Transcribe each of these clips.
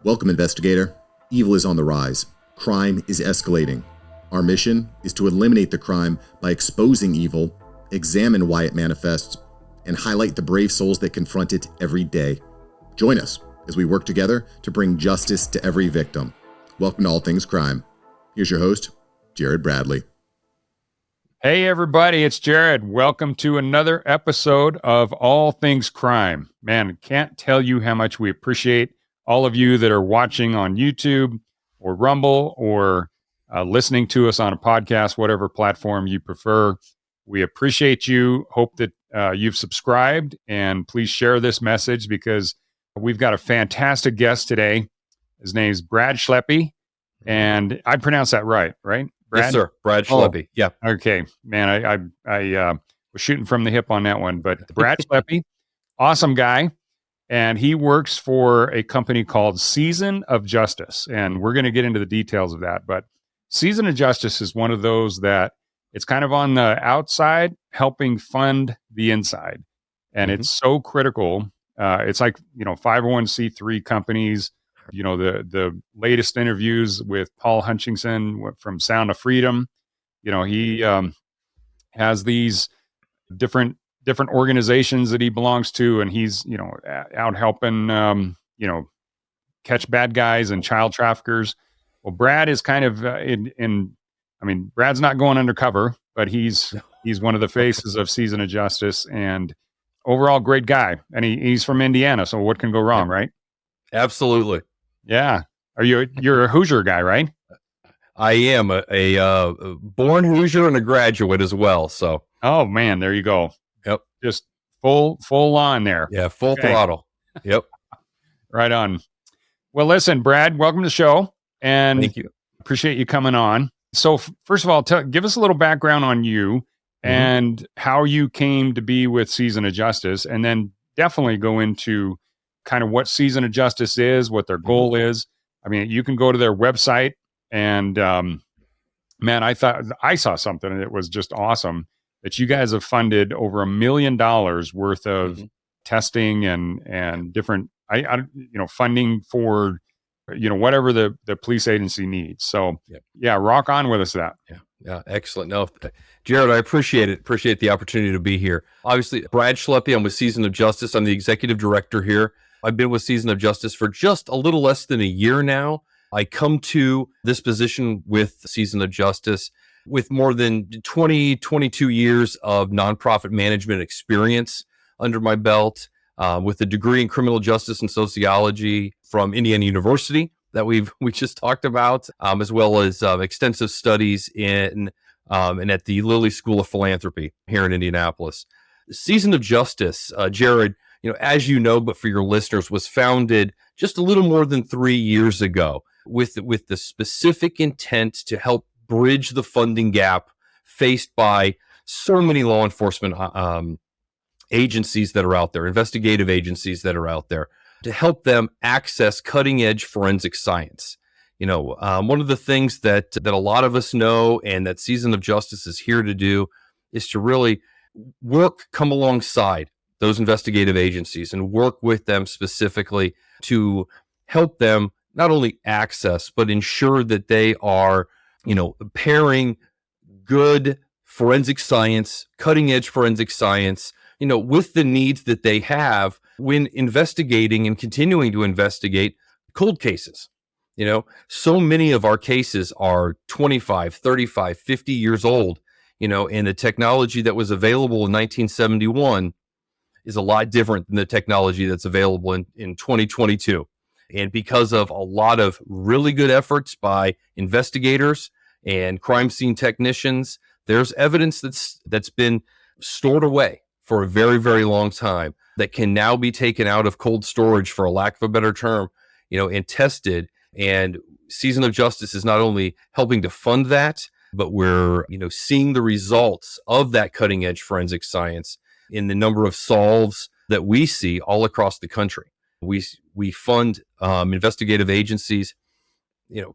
Welcome, investigator. Evil is on the rise. Crime is escalating. Our mission is to eliminate the crime by exposing evil, examine why it manifests, and highlight the brave souls that confront it every day. Join us as we work together to bring justice to every victim. Welcome to All Things Crime. Here's your host, Jared Bradley. Hey everybody, it's Jared. Welcome to another episode of All Things Crime. Man, can't tell you how much we appreciate all of you that are watching on YouTube or Rumble or listening to us on a podcast, whatever platform you prefer. We appreciate you. Hope that you've subscribed, and please share this message because we've got a fantastic guest today. His name's Brad Schleppi, and I pronounced that right? Brad? Yes, sir. Brad Schleppi. Yeah. Okay, man. I was shooting from the hip on that one, but Brad Schleppi, awesome guy, and he works for a company called Season of Justice, and we're going to get into the details of that. But Season of Justice is one of those that it's kind of on the outside, helping fund the inside, and it's so critical. It's like 501c3 companies. The latest interviews with Paul Hutchinson from Sound of Freedom. He has these different organizations that he belongs to, and he's out helping catch bad guys and child traffickers. Well, Brad is kind of Brad's not going undercover, but he's one of the faces of Season of Justice, and overall great guy. And he's from Indiana, so what can go wrong, right? Absolutely. Yeah. You're a Hoosier guy, right? I am a born Hoosier and a graduate as well. So. Oh man, there you go. Yep. Just full on there. Yeah. Full throttle. Yep. Right on. Well, listen, Brad, welcome to the show, and thank you. Appreciate you coming on. So first of all, give us a little background on you and how you came to be with Season of Justice, and then definitely go into kind of what Season of Justice is, what their goal is. I mean, you can go to their website, and man, I thought I saw something that was just awesome, that you guys have funded over $1 million worth of testing and different, funding for, whatever the police agency needs. So yeah, rock on with us that. Yeah. Excellent. No, Jared, I appreciate it. Appreciate the opportunity to be here. Obviously, Brad Schleppi, I'm with Season of Justice. I'm the executive director here. I've been with Season of Justice for just a little less than a year now. I come to this position with Season of Justice with more than 22 years of nonprofit management experience under my belt, with a degree in criminal justice and sociology from Indiana University that we just talked about, as well as extensive studies in and at the Lilly School of Philanthropy here in Indianapolis. Season of Justice, Jared, as you know, but for your listeners, was founded just a little more than 3 years ago with the specific intent to help bridge the funding gap faced by so many law enforcement agencies that are out there, investigative agencies that are out there, to help them access cutting edge forensic science. One of the things that a lot of us know and that Season of Justice is here to do is to really come alongside those investigative agencies and work with them specifically to help them not only access, but ensure that they are, pairing good forensic science, cutting edge forensic science, with the needs that they have when investigating and continuing to investigate cold cases. So many of our cases are 25, 35, 50 years old, and the technology that was available in 1971 is a lot different than the technology that's available in 2022. And because of a lot of really good efforts by investigators and crime scene technicians, there's evidence that's been stored away for a very, very long time that can now be taken out of cold storage, for a lack of a better term, and tested. And Season of Justice is not only helping to fund that, but we're, seeing the results of that cutting edge forensic science in the number of solves that we see all across the country. We fund investigative agencies,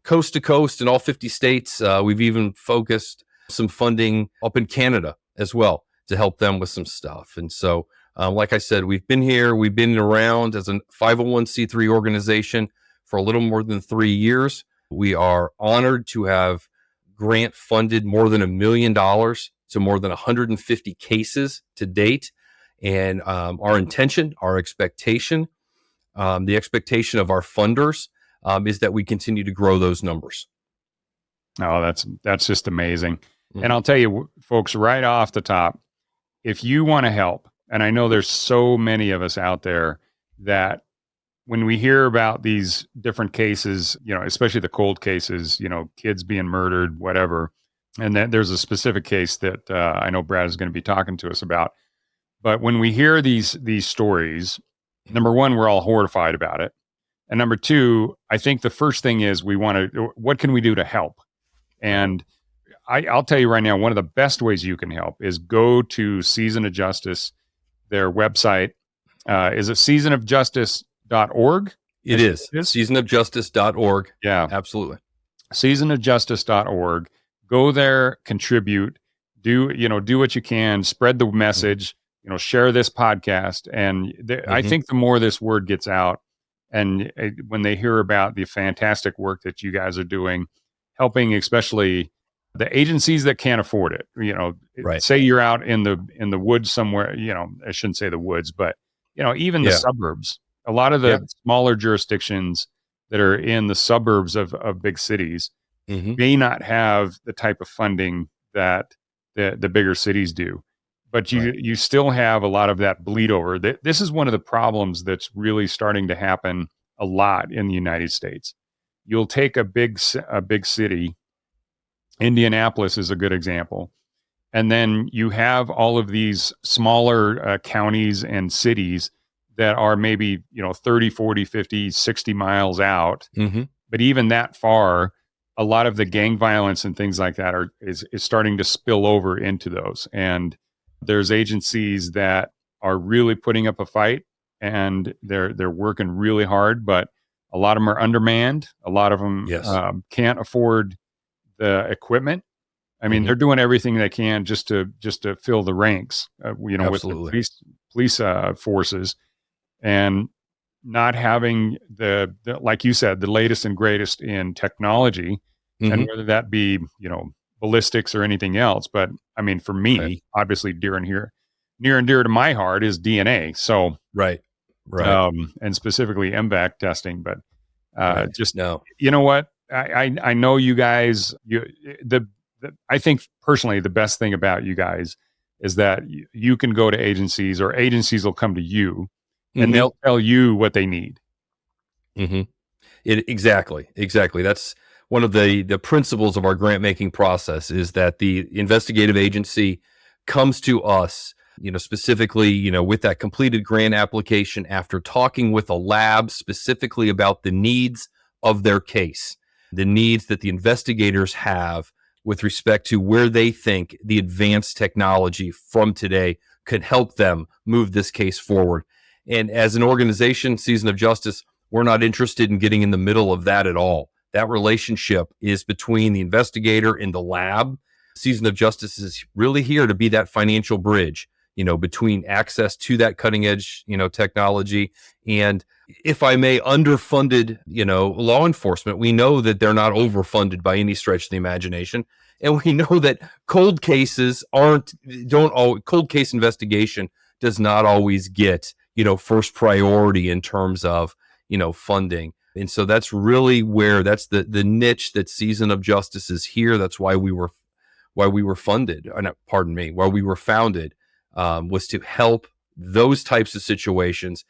coast to coast in all 50 states. We've even focused some funding up in Canada as well to help them with some stuff. And so, like I said, we've been around as a 501c3 organization for a little more than 3 years. We are honored to have grant funded more than $1 million to more than 150 cases to date. And our intention, our expectation, the expectation of our funders is that we continue to grow those numbers. Oh, that's just amazing. Mm-hmm. And I'll tell you, folks, right off the top, if you want to help, and I know there's so many of us out there that when we hear about these different cases, especially the cold cases, kids being murdered, whatever, and then there's a specific case that I know Brad is going to be talking to us about. But when we hear these stories, number one, we're all horrified about it. And number two, I think the first thing is what can we do to help? And I'll tell you right now, one of the best ways you can help is go to Season of Justice, their website. Is it seasonofjustice.org? It is. Seasonofjustice.org. Yeah. Absolutely. Seasonofjustice.org. Go there, contribute, do what you can, spread the message, share this podcast. And I think the more this word gets out, and when they hear about the fantastic work that you guys are doing, helping especially the agencies that can't afford it, right. Say you're out in the woods somewhere, I shouldn't say the woods, but even the suburbs, a lot of the smaller jurisdictions that are in the suburbs of big cities may not have the type of funding that the bigger cities do, but you still have a lot of that bleed over. This is one of the problems that's really starting to happen a lot in the United States. You'll take a big city. Indianapolis is a good example. And then you have all of these smaller counties and cities that are maybe, 30, 40, 50, 60 miles out. But even that far, a lot of the gang violence and things like that is starting to spill over into those. And there's agencies that are really putting up a fight, and they're working really hard, but a lot of them are undermanned. A lot of them can't afford the equipment. I mean, they're doing everything they can just to fill the ranks, with the police forces, and not having the like you said, the latest and greatest in technology, and whether that be ballistics or anything else. But I mean, for me, obviously, near and dear to my heart is DNA. So right, and specifically MVAC testing. But you know what? I know you guys. I think personally, the best thing about you guys is that you can go to agencies, or agencies will come to you, and they'll tell you what they need. Exactly. That's one of the principles of our grant making process, is that the investigative agency comes to us, specifically, with that completed grant application after talking with a lab specifically about the needs of their case, the needs that the investigators have with respect to where they think the advanced technology from today could help them move this case forward. And as an organization, Season of Justice, we're not interested in getting in the middle of that at all. That relationship is between the investigator and the lab. Season of Justice is really here to be that financial bridge, between access to that cutting edge, technology, and, if I may, underfunded, law enforcement. We know that they're not overfunded by any stretch of the imagination. And we know that cold case investigation does not always get, first priority in terms of, funding. And so that's really where that's the niche that Season of Justice is here. That's why we were funded, why we were founded, was to help those types of situations,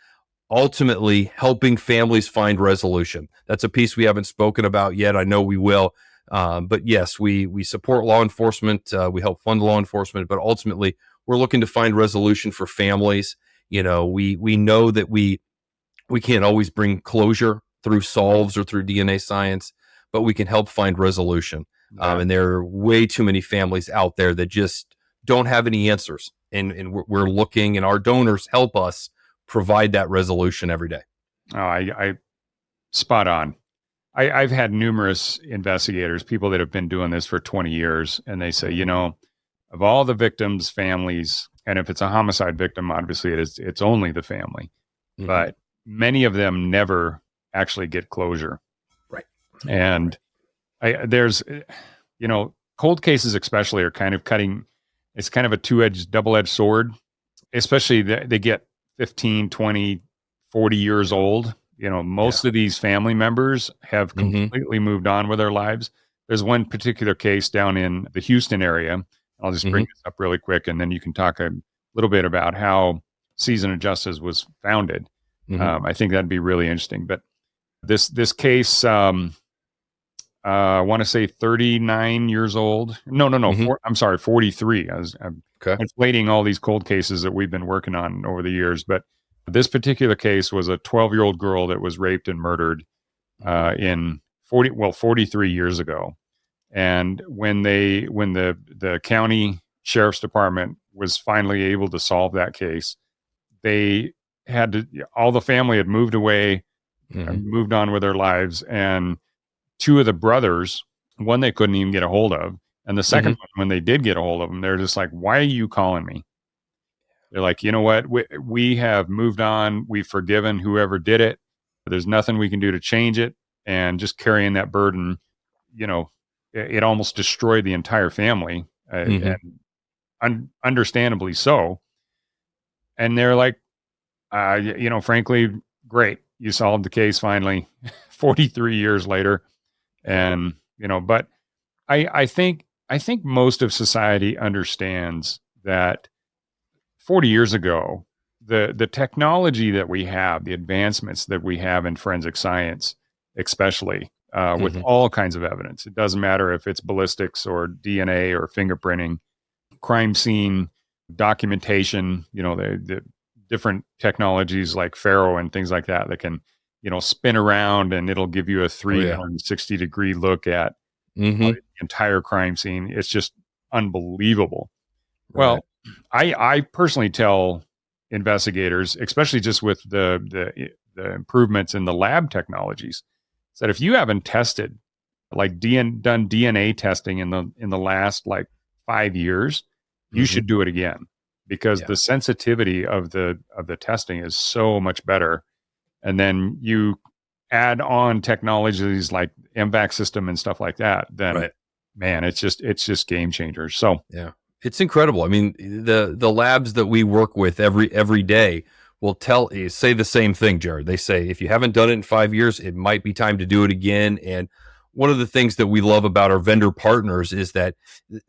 ultimately helping families find resolution. That's a piece we haven't spoken about yet. I know we will. But yes, we support law enforcement. We help fund law enforcement, but ultimately we're looking to find resolution for families. We know that we can't always bring closure through solves or through DNA science, but we can help find resolution. And there are way too many families out there that just don't have any answers. And we're looking, and our donors help us provide that resolution every day. Oh, I spot on. I've had numerous investigators, people that have been doing this for 20 years, and they say, of all the victims' families, and if it's a homicide victim, obviously it's only the family, but many of them never actually get closure. Right. And there's, cold cases especially are kind of it's kind of a double-edged sword, especially they get 15, 20, 40 years old. Most of these family members have completely moved on with their lives. There's one particular case down in the Houston area. I'll just bring this up really quick, and then you can talk a little bit about how Season of Justice was founded. I think that'd be really interesting. But this case, I want to say 39 years old. No. I'm sorry, 43. I'm inflating all these cold cases that we've been working on over the years. But this particular case was a 12-year-old girl that was raped and murdered in 43 years ago. And when the county sheriff's department was finally able to solve that case, all the family had moved away, moved on with their lives, and two of the brothers, one they couldn't even get a hold of, and the second one, when they did get a hold of them, they're just like, "Why are you calling me?" They're like, "You know what? We have moved on. We've forgiven whoever did it. There's nothing we can do to change it." And just carrying that burden, it almost destroyed the entire family, and understandably so. And they're like, frankly, great. You solved the case finally, 43 years later. And, but I think most of society understands that 40 years ago, the technology that we have, the advancements that we have in forensic science, especially with all kinds of evidence, it doesn't matter if it's ballistics or DNA or fingerprinting, crime scene documentation, the different technologies like Faro and things like that can, spin around and it'll give you a 360 degree look at the entire crime scene. It's just unbelievable. Right. Well, I personally tell investigators, especially just with the improvements in the lab technologies, that if you haven't tested, like done DNA testing in the last like 5 years, you should do it again, because the sensitivity of the testing is so much better. And then you add on technologies like MVAC system and stuff like that, then man, it's just game changers. So it's incredible. I mean, the labs that we work with every day will say the same thing, Jared. They say, if you haven't done it in 5 years, it might be time to do it again. And one of the things that we love about our vendor partners is that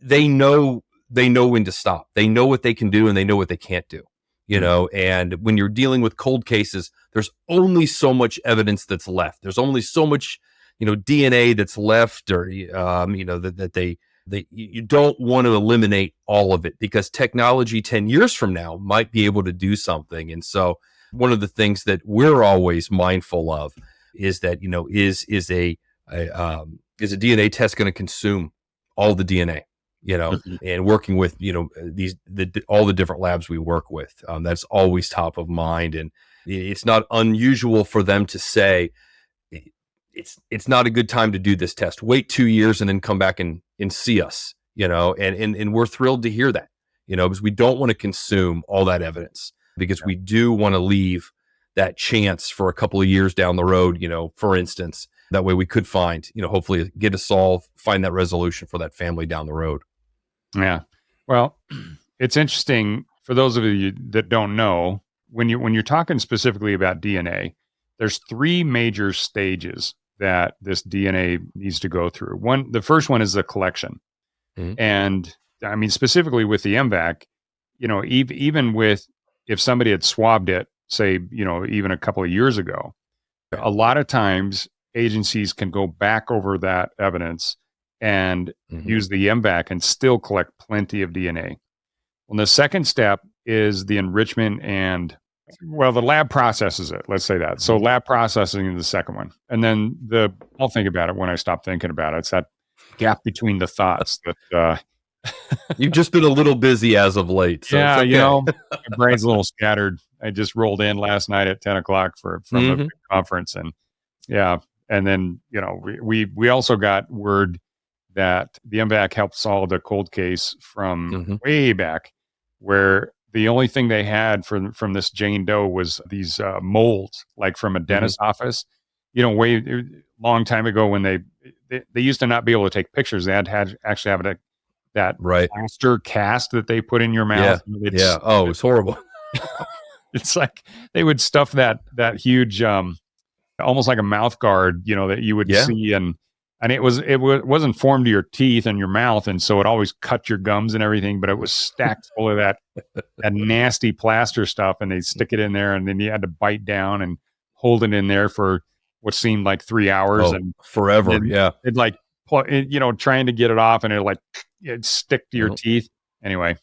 they know when to stop. They know what they can do and they know what they can't do. And when you're dealing with cold cases, there's only so much evidence that's left. There's only so much, DNA that's left, or that you don't want to eliminate all of it, because technology 10 years from now might be able to do something. And so one of the things that we're always mindful of is that, is a DNA test going to consume all the DNA? And working with, all the different labs we work with, that's always top of mind. And it's not unusual for them to say, it's not a good time to do this test. Wait 2 years and then come back and see us, and we're thrilled to hear that, because we don't want to consume all that evidence, because we do want to leave that chance for a couple of years down the road, for instance. That way we could find, hopefully get find that resolution for that family down the road. Yeah. Well, it's interesting for those of you that don't know, when you're talking specifically about DNA, there's 3 major stages that this DNA needs to go through. The first one is the collection. And I mean, specifically with the MVAC, even if somebody had swabbed it, say, even a couple of years ago, a lot of times agencies can go back over that evidence and use the MVAC and still collect plenty of DNA. Well, the second step is the enrichment the lab processes it. Let's say that. So lab processing is the second one. And then I'll think about it when I stop thinking about it. It's that gap between the thoughts that you've just been a little busy as of late. So yeah, it's okay. my brain's a little scattered. I just rolled in last night at 10 o'clock from a big conference, and and then we also got word that the MVAC helped solve the cold case from way back, where the only thing they had from this Jane Doe was these molds, like from a dentist's office. way long time ago when they used to not be able to take pictures. They had actually have that Right. plaster cast that they put in your mouth. Yeah. Oh, it's horrible. It's like they would stuff that huge, almost like a mouth guard, that you would see, and it wasn't formed to your teeth and your mouth, and so it always cut your gums and everything. But it was stacked full of that nasty plaster stuff, and they stick it in there, and then you had to bite down and hold it in there for what seemed like 3 hours and forever. And it'd like trying to get it off, and it'd stick to your teeth. Anyway,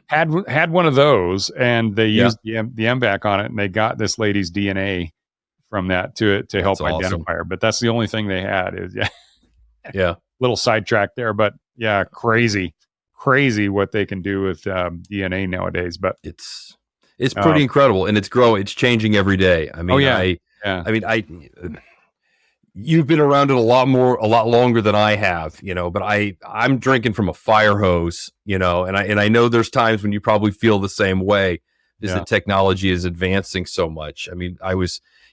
had one of those, and they used the MVAC on it, and they got this lady's DNA from that to help identify her. But that's the only thing they had. Is little sidetrack there, but crazy what they can do with DNA nowadays. But it's pretty incredible, and it's growing. It's changing every day. I mean, you've been around it a lot longer than I have, but I'm drinking from a fire hose, and I know there's times when you probably feel the same way as the technology is advancing so much. I mean,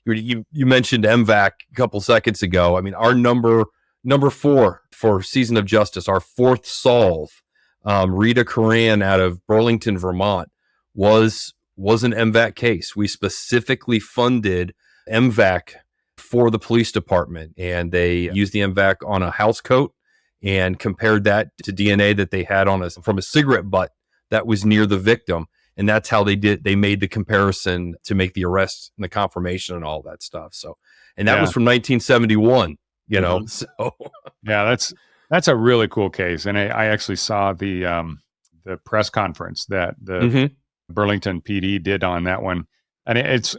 you mentioned MVAC a couple seconds ago. I mean, our number 4 for Season of Justice, our 4th solve, Rita Coran out of Burlington, Vermont, was an MVAC case. We specifically funded MVAC for the police department, and they used the MVAC on a house coat and compared that to DNA that they had from a cigarette butt that was near the victim. And that's how they made the comparison to make the arrest and the confirmation and all that stuff. So, and that was from 1971, so. Yeah, that's a really cool case. And I actually saw the press conference that the Burlington PD did on that one. And it's,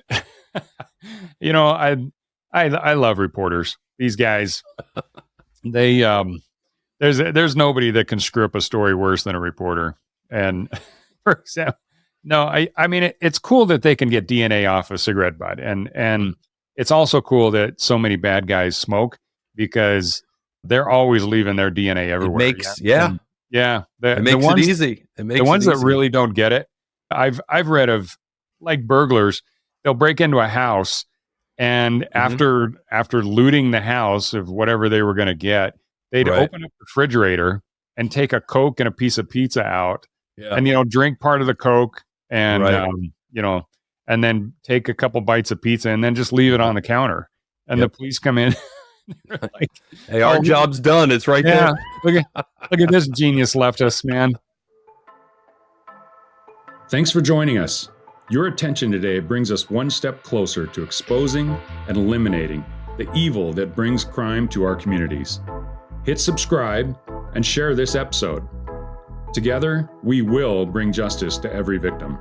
I love reporters. These guys, they, there's nobody that can screw up a story worse than a reporter. And for example, no, I mean, it's cool that they can get DNA off a cigarette butt. And it's also cool that so many bad guys smoke, because they're always leaving their DNA everywhere. It makes, it makes it easy. The ones that really don't get it, I've read of, like, burglars. They'll break into a house, and after looting the house of whatever they were going to get, they'd open up the refrigerator and take a Coke and a piece of pizza out, and drink part of the Coke, and and then take a couple bites of pizza, and then just leave it on the counter. And the police come in. Like, hey, our job's done. It's right there. Look at this genius left us, man. Thanks for joining us. Your attention today brings us one step closer to exposing and eliminating the evil that brings crime to our communities. Hit subscribe and share this episode. Together, we will bring justice to every victim.